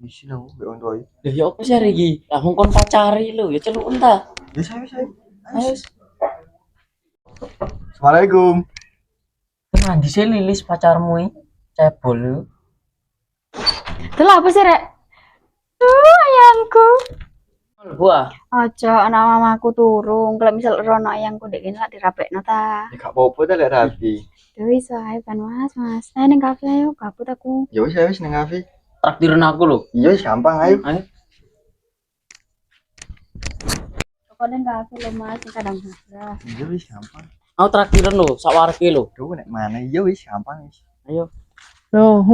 Isi nang mbek wong tuwa. Lho ya apa sih iki? Lah wong kon pacari lho, ya celuk entah. Wis ayo. Ayo. Assalamualaikum. Tenan di sini Lilis pacarmu iki. Cebol lho. Itulah apa sih, Rek? Ayangku. Buah. Ojo ana mamaku turung. Kalau misal rono ayangku ndek kene lak dirapekno ta. Ya gak apa-apa ta lek rapi. Wis ae kan Mas. Ayo ning kafe ayo, gabut aku. Ya wis nang kafe. Traktiran aku lho. Iya wis gampang ayo. Ayo. Kok ning kafe lho Mas, sing kadang murah. Iya wis gampang. Aku traktiran lho, sak warke lho. Duh nek mana iya wis gampang wis. Ayo. Loh,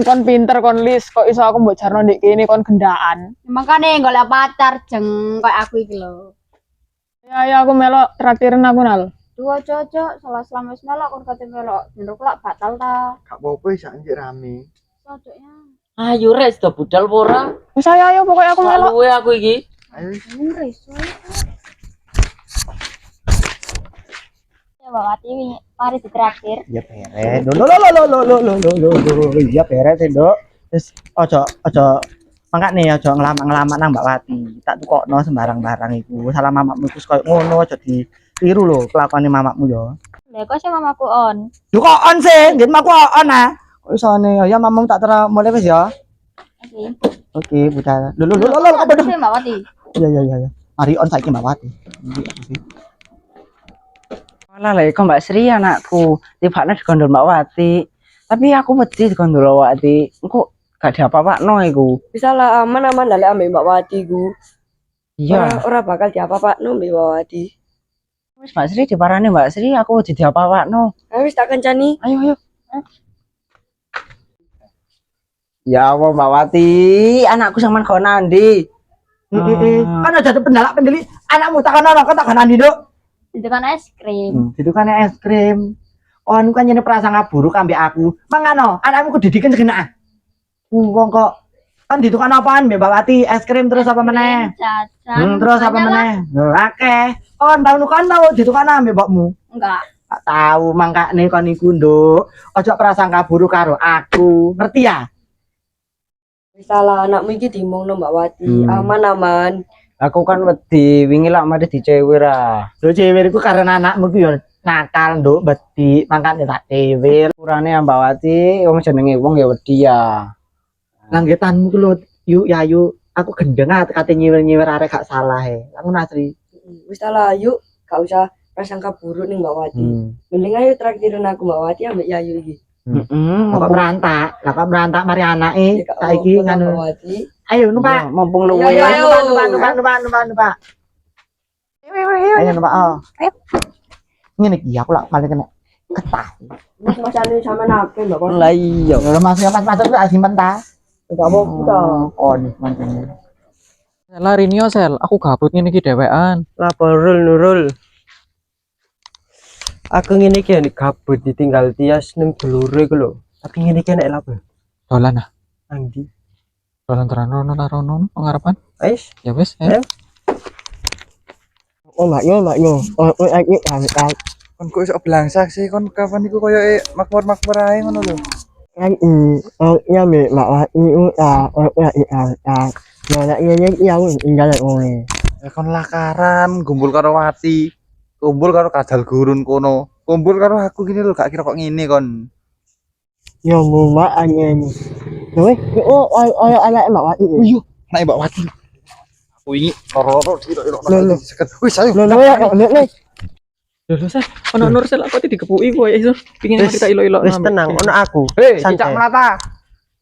kon pinter kon Lis, kok iso aku mbok jarno ndek kene kon gendaan. Makane golek pacar jeng koyo aku iki lho. Ya aku melok traktiran aku nal. Duh ojo, salah wis melok kon kate melok. Bener kok batal ta. Gak apa-apa wis anjir rame. Ojoknya. Ayo Res, do budal apa ora? Wis ayo pokoknya aku melok. Luwe aku iki. Ayo wis. Reso. Ya Bawati mari ditraktir. Ya beres. Lo. Ya beres Nduk. Wis aja mangkane aja ngelamak-ngelamak nang Mbak Wati. Tak tukokno sembarang barang iku. Salah mamamu iku koyo ngono aja ditiru lho kelakuane mamamu ya. Lah kok sih mamaku on. Lho kok on sih? Ngen aku on ah. Kok isone ya mamamu tak tera mulai wis ya. Oke, budal. Lho kok bodoh. Mbak Wati. Iya. Mari on saiki Mbak Wati. Malah lah kok Mbak Sri anakku tibane digondol Mbak Wati. Tapi aku wedi digondol Mbak Wati. Engko gak diapa-apakno iku. Bisa lah aman-aman dalek ambek Mbak Wati ku. Iya. Ora bakal diapa-apakno mbek Mbak Wati. Wis Mbak Sri diparani Mbak Sri aku wedi diapa-apakno. Ayo wis tak kencani. Ayo. Ya Allah Mbak Wati, anakku sampean kok nandi? Kan aja pendalak pendeli anakmu tak ono kok tak kanani Nduk. Itu kan es krim. Itu kan es krim. Kon kan nyene prasangka buruk ambek aku. Mangano, anakmu kedidikan segenah. Wong kok kan ditukan apaan Mbak Wati? Es krim terus apa meneh? Jajan. Terus apa meneh? Lho akeh. Kon tau ditukan ambek mbokmu. Enggak. Tak tahu mangkane kon iku Nduk. Ojo prasangka buruk karo aku. Ngerti ya? Wis lah anakmu iki dimongno Mbak Wati. Aman-aman. Aku kan wedi wingi lak mari dicewer ah. Lho cewek iku karena anakmu ku yo nakal Nduk, bedi. Mangkane tak cewer. Urane Mbak Wati wong jenenge wong ya wedi ya. Langgetanmu ku lho, yuk aku gendeng kate nyiwer-nyiwer arek gak salah e. Aku Nasri. Wis lah yuk, gak usah prasangka buruk ning Mbak Wati. Mending ayo traktirin aku Mbak Wati ambek Yayu iki. Kok berantak, lah kok berantak mari anake saiki kan. Mbak Wati. Ayo numpak. Mumpung luwe. Ayo. Numpak. Ayo numpak. Oh. Ayo. Ngene iki aku lak paling kena ketah. Mas masane sampean akeh Mbak Wati. Lah iya. Ya mas tak simpen ta. Enggak apa-apa ta. Oh, nih mancene. Larinio sel, aku gabut ngene iki dhewean. Laporul Nurul. Aku ngene iki nek gabut ditinggal Tias ning dulure ku lho. Tapi ngene iki nek lapo? Dolan ah. Nang ndi? Dolan tenan rono ngarepan. Wis, Ya wis, oh maknya. Oh iki Kon kok iso blangsak sih kon kapan iku koyo makmur ae ngono lho. kan ya me mak ya ngene iki aku tinggal ngene. Ya kon lakaran gumpul karo Wati. Kumpul karo kadal gurun kono. Kumpul karo aku gini lho gak kira kok ngene kon. Ya mbak anyen. Weh, ayo anak Mbak Wati. Iya, anak Mbak Wati. Aku ini loro-loro Lho. seket. Wis ayo. Lho Lho sel, ono nur sel aku dikepuki kowe iso pengin mari tak ilo-ilo. wis tenang, ono aku. Cicak melata.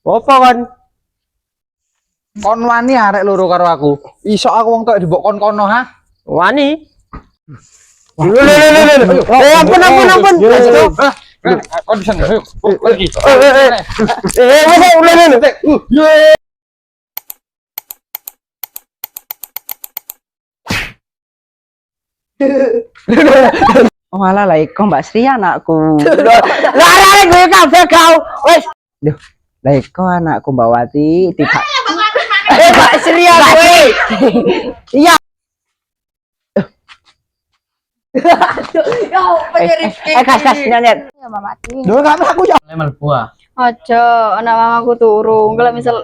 Apa kon? Kon wani arek loro karo aku. Iso aku wong tok dibok kon kono ha? Wani. Ampun. Kon bisa ayo. Lagi. Oh malah lah kok Mbak Sri anakku. Lah arek gue kabeh kau. Wis. Duh, lah kok anakku Mbak Wati tidak. Mbak Sri kowe. Iya. Yo, Kas nyanyi. ya Mbak Wati. Lho gak aku ya. Lemel buah. Ojo, anak mamaku turun. Kalau misal